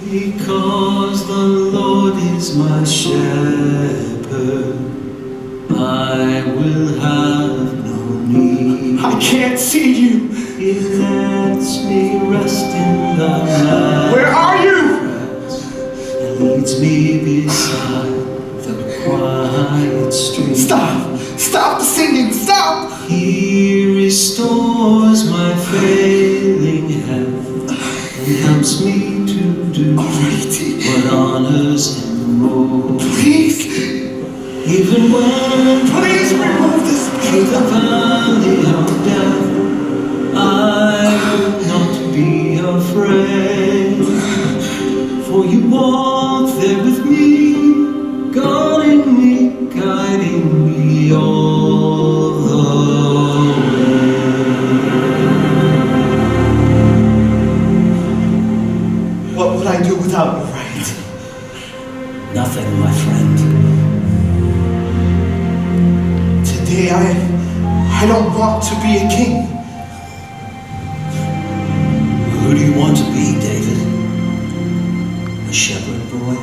Because the Lord is my shepherd, I will have no need. I can't see you. He lets me rest in the night. Where are you? And leads me beside the quiet stream. Stop! Stop the singing! Stop! He restores my failing health and helps me to do what honors him most. Please! Even when Please remove this through the valley of death, I will not be afraid. For you walk there with me, guarding me, guiding me all the way. What would I do without you, right? Nothing, my friend. Today I don't want to be a king. Who do you want to be, David? A shepherd boy?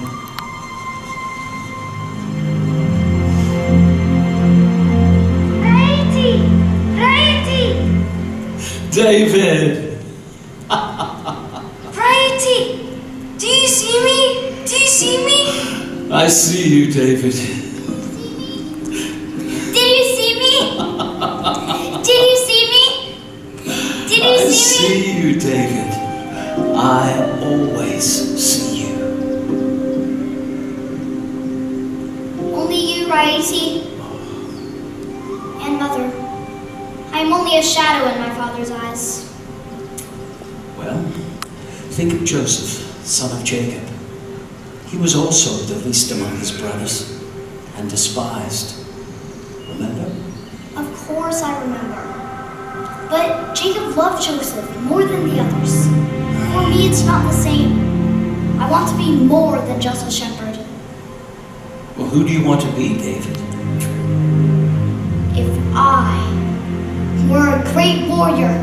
David! Righty! Do you see me? Do you see me? I see you, David. Did you see me? Did you see me? Did you I see me? see you, David. I always see you. Only you, Righty. And Mother. I am only a shadow in my father's eyes. Well, think of Joseph, son of Jacob. He was also the least among his brothers and despised. Remember? Of course I remember. But Jacob loved Joseph more than the others. For me, it's not the same. I want to be more than just a shepherd. Well, who do you want to be, David? If I were a great warrior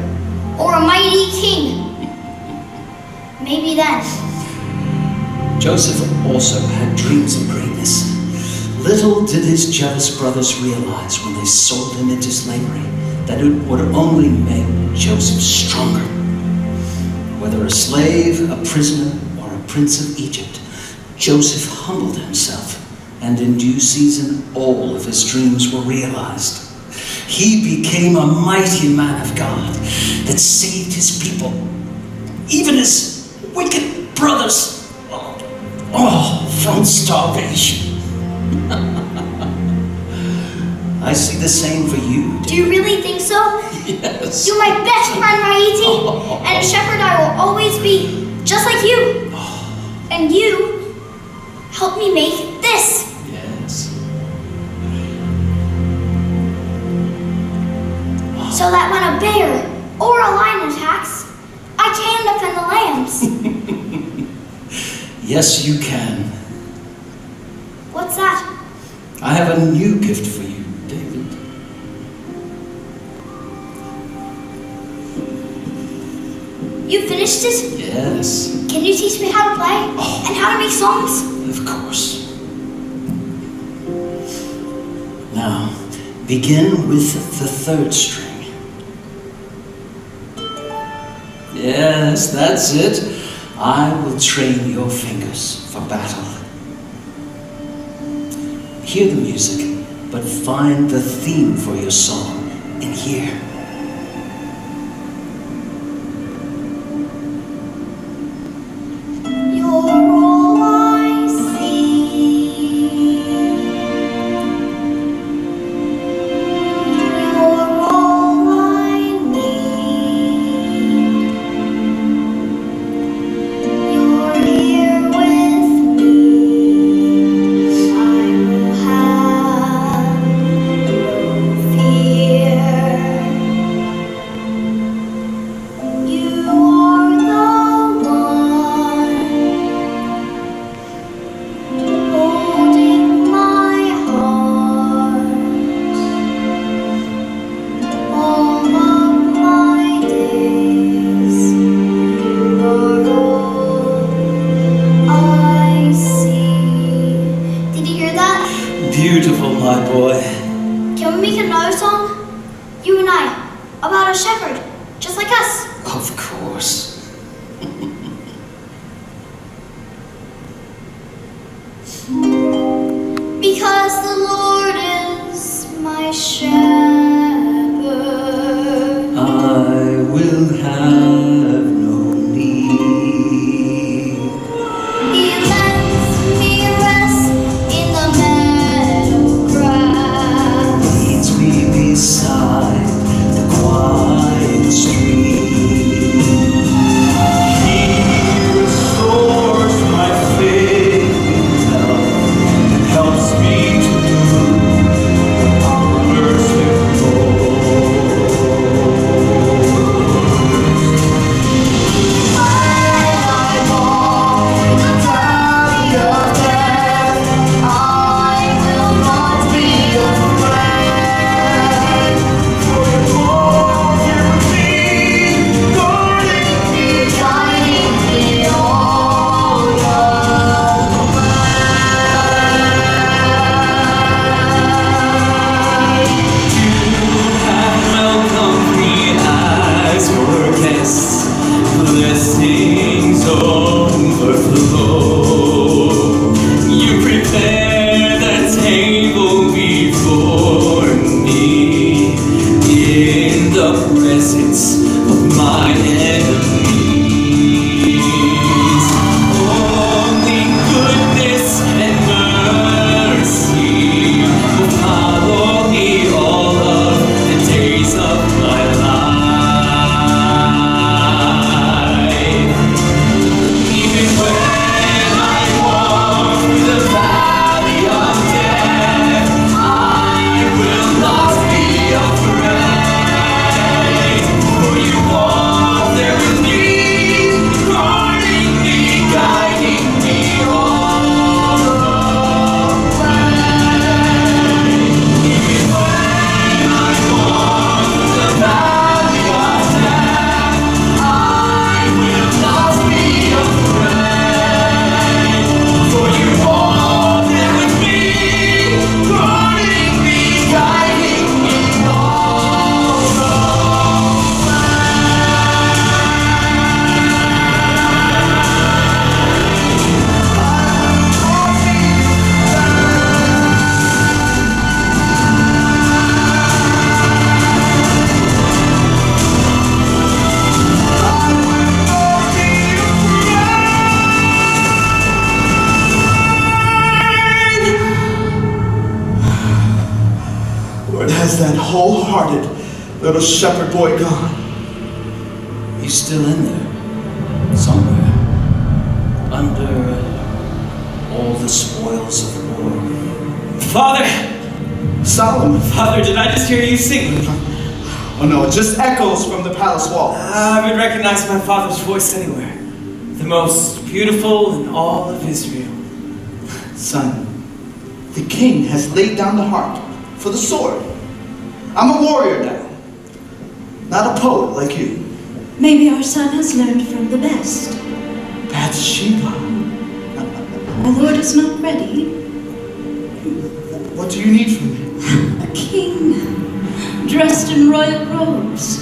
or a mighty king, maybe then. Joseph also had dreams of greatness. Little did his jealous brothers realize when they sold him into slavery that it would only make Joseph stronger. Whether a slave, a prisoner, or a prince of Egypt, Joseph humbled himself, and in due season all of his dreams were realized. He became a mighty man of God that saved his people, even his wicked brothers, from starvation. I see the same for you. Do you really think so? Yes. You're my best friend, Raiti, and a shepherd I will always be, just like you. And you helped me make this. Yes. So that when a bear or a lion attacks, I can defend the lambs. Yes, you can. What's that? I have a new gift for you, David. You finished it? Yes, Can you teach me how to play? And how to make songs? of course. Now, begin with the third string. Yes, that's it. I will train your fingers for battle. Hear the music, but find the theme for your song in here. You're all I see. You're all I need. You're here with me. I will have no fear. about a shepherd, just like us. Of course. Because the Lord is my shepherd. I will have no need. He lets me rest in the meadow grass. Leads me beside the quiet stream. He restores my faith in love and helps me to do merciful. Blessings overflow. You prepare the table before me in the presence of my enemies. Only goodness and mercy will follow me all of the days of my life. Where has that wholehearted little shepherd boy gone? He's still in there, somewhere, under all the spoils of war. Father! Solomon. Father, did I just hear you sing? Oh no, it just echoes from the palace walls. I would recognize my father's voice anywhere. The most beautiful in all of Israel. Son, the king has laid down the heart for the sword. I'm a warrior now, not a poet like you. Maybe our son has learned from the best. Bathsheba. My lord is not ready. What do you need from me? A king, dressed in royal robes,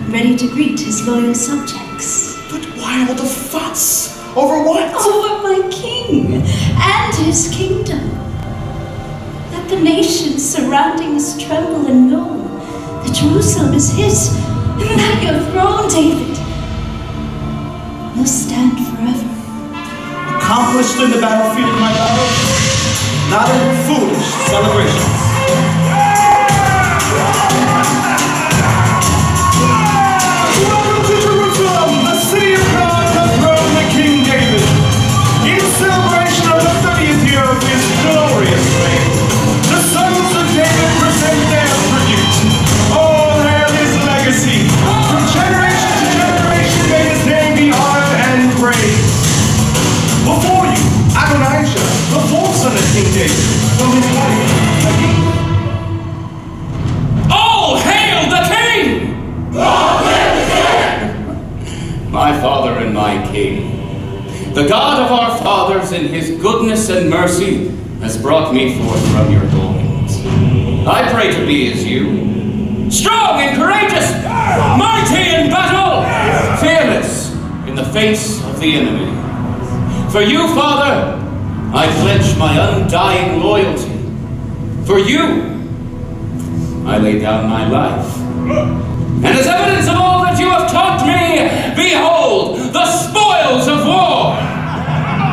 ready to greet his loyal subjects. But why all the fuss? Over what? Over my king and his kingdom. Let the nations surrounding us tremble and know that Jerusalem is his, and that your throne, David, will stand forever. Accomplished in the battlefield, my love, not in foolish celebrations. Welcome to Jerusalem, the city of God, the throne of King David. In celebration of the 30th year of his glorious reign, the sons of David present their tribute. All hail his legacy. From generation to generation may his name be honored and praised. Before you, Adonijah, the fourth son of King David, from his wife, Ahinoam. All hail the king! My father and my king, the God of our fathers in his goodness and mercy has brought me forth from your loins. I pray to be as you, strong and courageous, face of the enemy. For you, Father, I pledge my undying loyalty. For you, I lay down my life. And as evidence of all that you have taught me, behold, the spoils of war,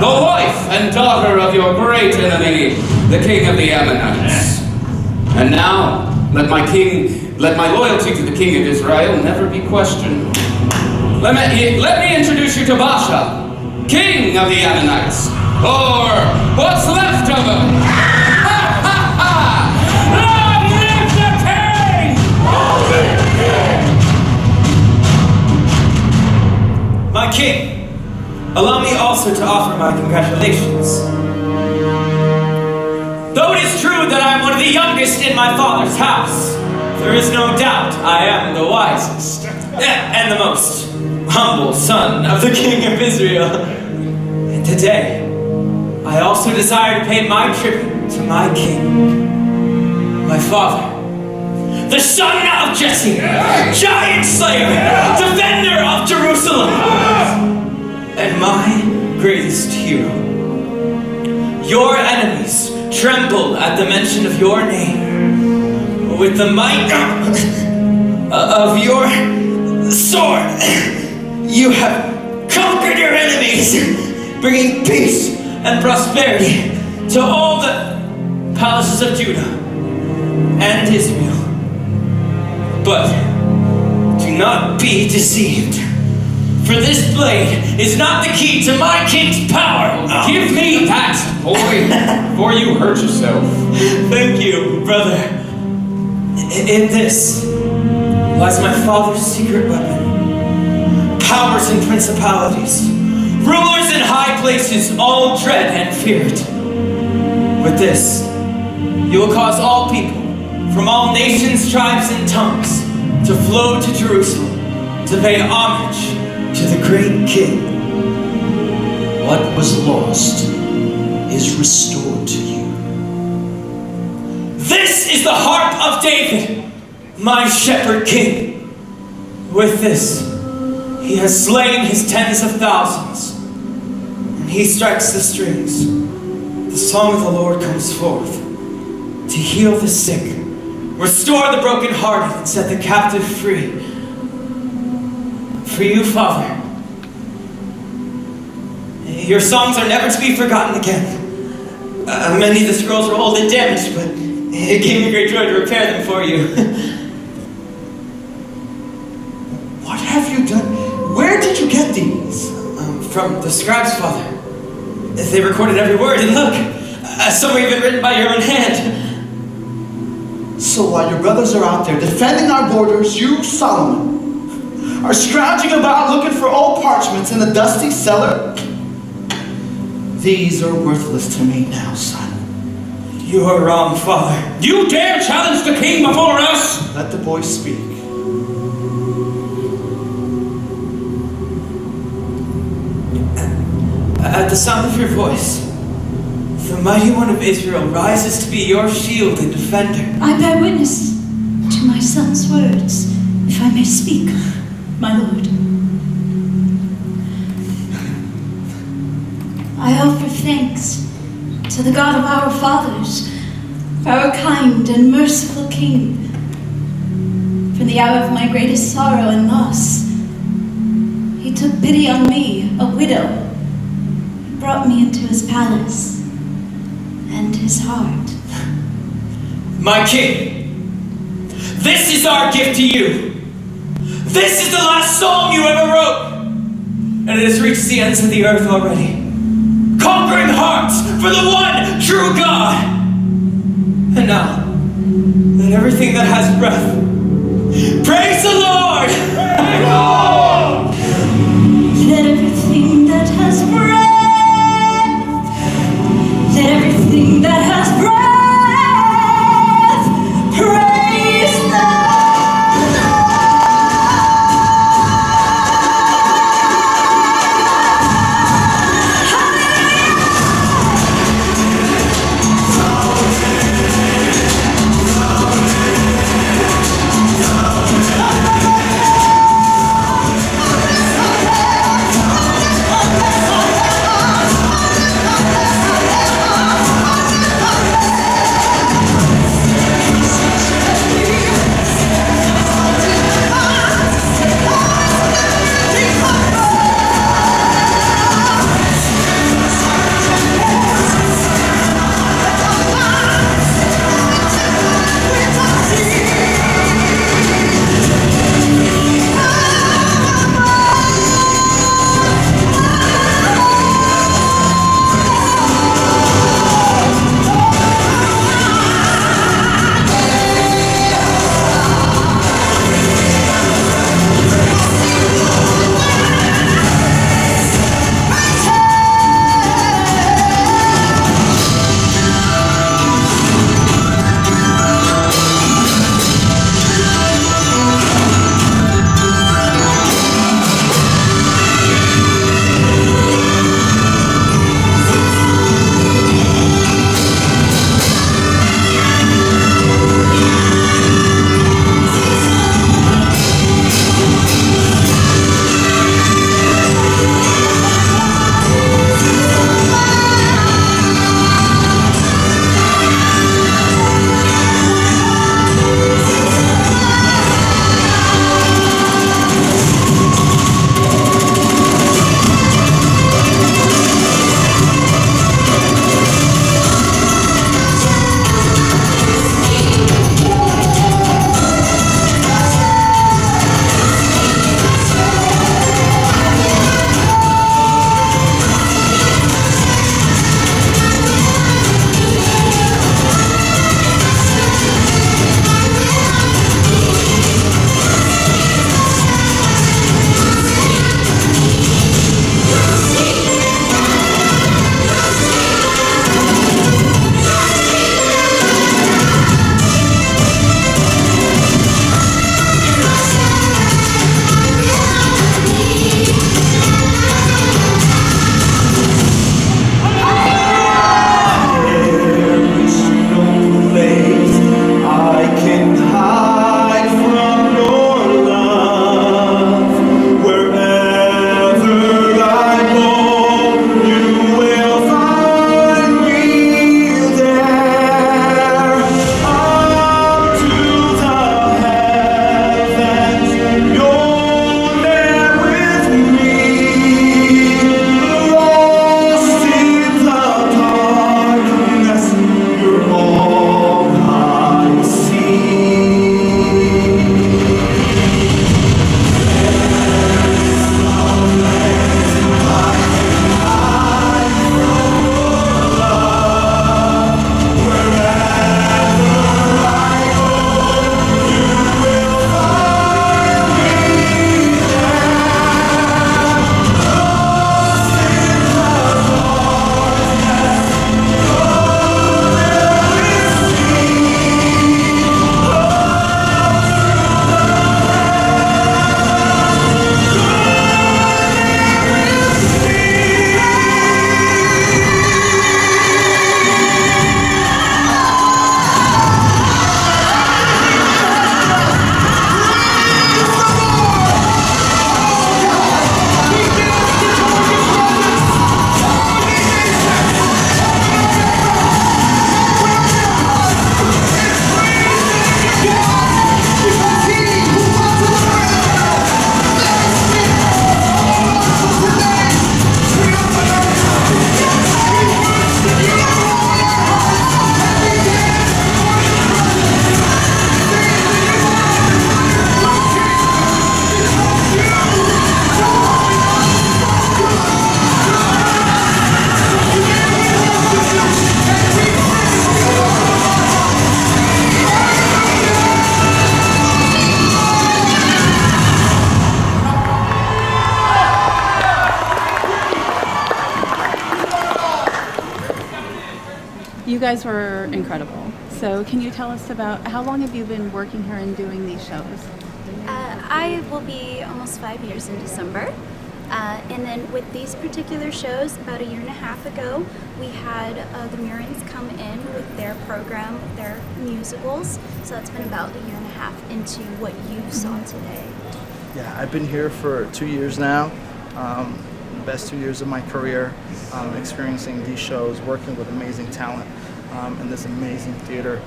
the wife and daughter of your great enemy, the king of the Ammonites. And now, let my loyalty to the king of Israel never be questioned. Let me introduce you to Baasha, king of the Ammonites, or what's left of him. Long live the king! Long live the king! My king, allow me also to offer my congratulations. Though it is true that I am one of the youngest in my father's house, there is no doubt I am the wisest and the most humble son of the king of Israel. And today, I also desire to pay my tribute to my king, my father, the son of Jesse, giant slayer, defender of Jerusalem, and my greatest hero. Your enemies tremble at the mention of your name. With the might of your sword, you have conquered your enemies, bringing peace and prosperity to all the palaces of Judah and Israel. But do not be deceived, for this blade is not the key to my king's power. Give me that, boy, before you hurt yourself. Thank you, brother. In this lies my father's secret weapon. Powers and principalities, rulers in high places, all dread and fear it. With this, you will cause all people from all nations, tribes, and tongues to flow to Jerusalem to pay homage to the great king. What was lost is restored to you. This is the harp of David, my shepherd king. With this, he has slain his tens of thousands, and he strikes the strings. The song of the Lord comes forth to heal the sick, restore the brokenhearted, and set the captive free. For you, Father, your songs are never to be forgotten again. Many of the scrolls were old and damaged, but it gave me great joy to repair them for you. What have you done? Where did you get these? From the scribes, Father. They recorded every word, and look, some are even written by your own hand. So while your brothers are out there defending our borders, you, Solomon, are scrounging about looking for old parchments in a dusty cellar? These are worthless to me now, son. You are wrong, Father. You dare challenge the king before us? Let the boy speak. At the sound of your voice, the mighty one of Israel rises to be your shield and defender. I bear witness to my son's words, if I may speak, my lord. I offer thanks to the God of our fathers, our kind and merciful King. For the hour of my greatest sorrow and loss, he took pity on me, a widow, brought me into his palace and his heart. My king, this is our gift to you. This is the last psalm you ever wrote, and it has reached the ends of the earth already. Conquering hearts for the one true God. And now, let everything that has breath praise the Lord! Let everything that has breath, let everything that has breath, praise the Lord. guys were incredible. So can you tell us about how long have you been working here and doing these shows? I will be almost 5 years in December. And then with these particular shows, about a year and a half ago, we had the Murins come in with their program, their musicals. So that's been about a year and a half into what you saw today. Yeah, I've been here for 2 years now. The best 2 years of my career, experiencing these shows, working with amazing talent in this amazing theater.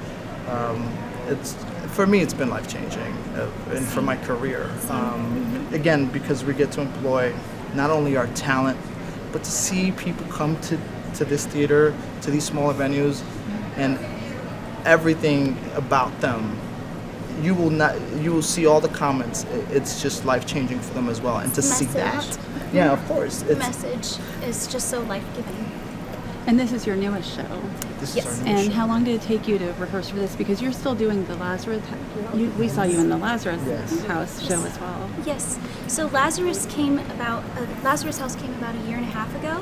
For me, it's been life-changing, and for my career. Again, because we get to employ not only our talent, but to see people come to this theater, to these smaller venues, and everything about them. You will see all the comments. It's just life-changing for them as well, and to see that. Yeah, of course. The message is just so life-giving. And this is your newest show. This is our newest And show. how long did it take you to rehearse for this? Because you're still doing the Lazarus. We saw you in the Lazarus House show as well. Yes. So Lazarus House came about a year and a half ago.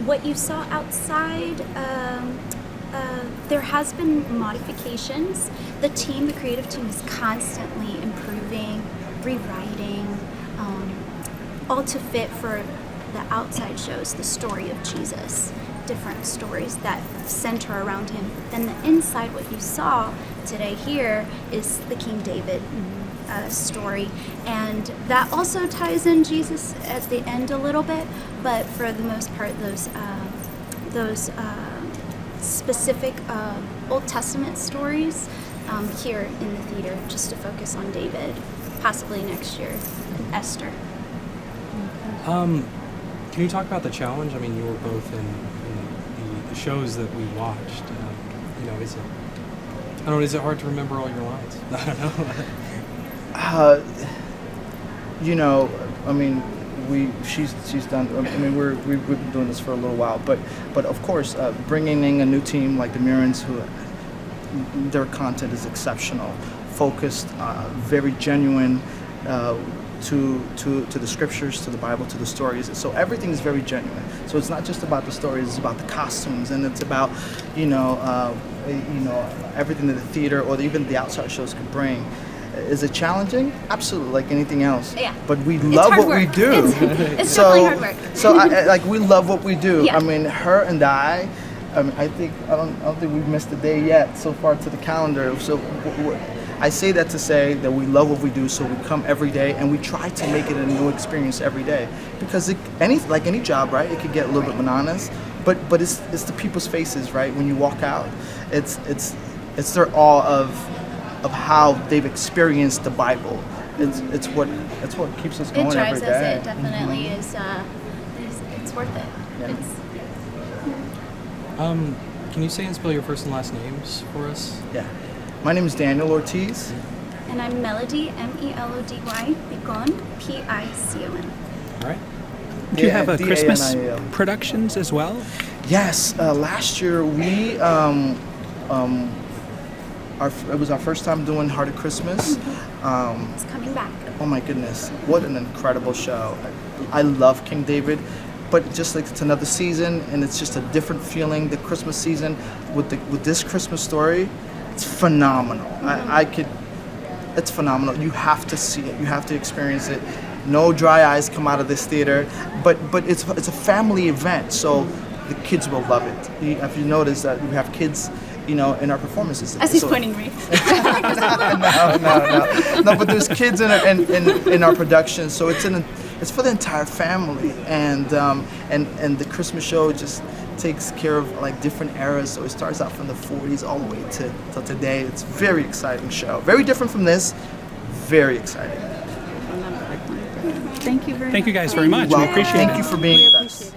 What you saw outside, there has been modifications. The creative team is constantly improving, rewriting, all to fit for the outside shows, the story of Jesus, different stories that center around him. Then the inside, what you saw today here, is the King David story, and that also ties in Jesus at the end a little bit. But for the most part, those specific Old Testament stories here in the theater, just to focus on David, possibly next year, Esther. Can you talk about the challenge? I mean, you were both in the shows that we watched. Is it hard to remember all your lines? I don't know. I mean, she's done. I mean, we've been doing this for a little while, but of course, bringing in a new team like the Murins, who their content is exceptional, focused, very genuine. To the scriptures, to the Bible, to the stories. So everything is very genuine. So it's not just about the stories; it's about the costumes, and it's about everything that the theater or even the outside shows can bring. Is it challenging? Absolutely, like anything else. Yeah. But we love what we do. It's definitely hard work. So we love what we do. Yeah. I mean, her and I don't think we've missed a day yet so far to the calendar. So. I say that to say that we love what we do, so we come every day and we try to make it a new experience every day. Because like any job, right? It could get a little bit monotonous, but it's the people's faces, right? When you walk out, it's their awe of how they've experienced the Bible. It's what keeps us going every day. It drives us. It definitely is. It's worth it. Yeah. Can you say and spell your first and last names for us? Yeah. My name is Daniel Ortiz. And I'm Melody, Melody Picon, Picon. All right. Do you have a Christmas productions as well? Yes. Last year we it was our first time doing Heart of Christmas. It's coming back. Oh my goodness! What an incredible show! I love King David. But just like it's another season, and it's just a different feeling. The Christmas season with this Christmas story. It's phenomenal. It's phenomenal. You have to see it. You have to experience it. No dry eyes come out of this theater, but it's a family event, so the kids will love it. If you notice that we have kids, in our performances. As he's pointing me. No. But there's kids in our production, so it's for the entire family, and the Christmas show just takes care of like different eras. So it starts out from the 40s all the way to today. It's a very exciting show. Very different from this. Very exciting. Thank you very much. Thank you guys very much. We appreciate it. Thank you for being with us.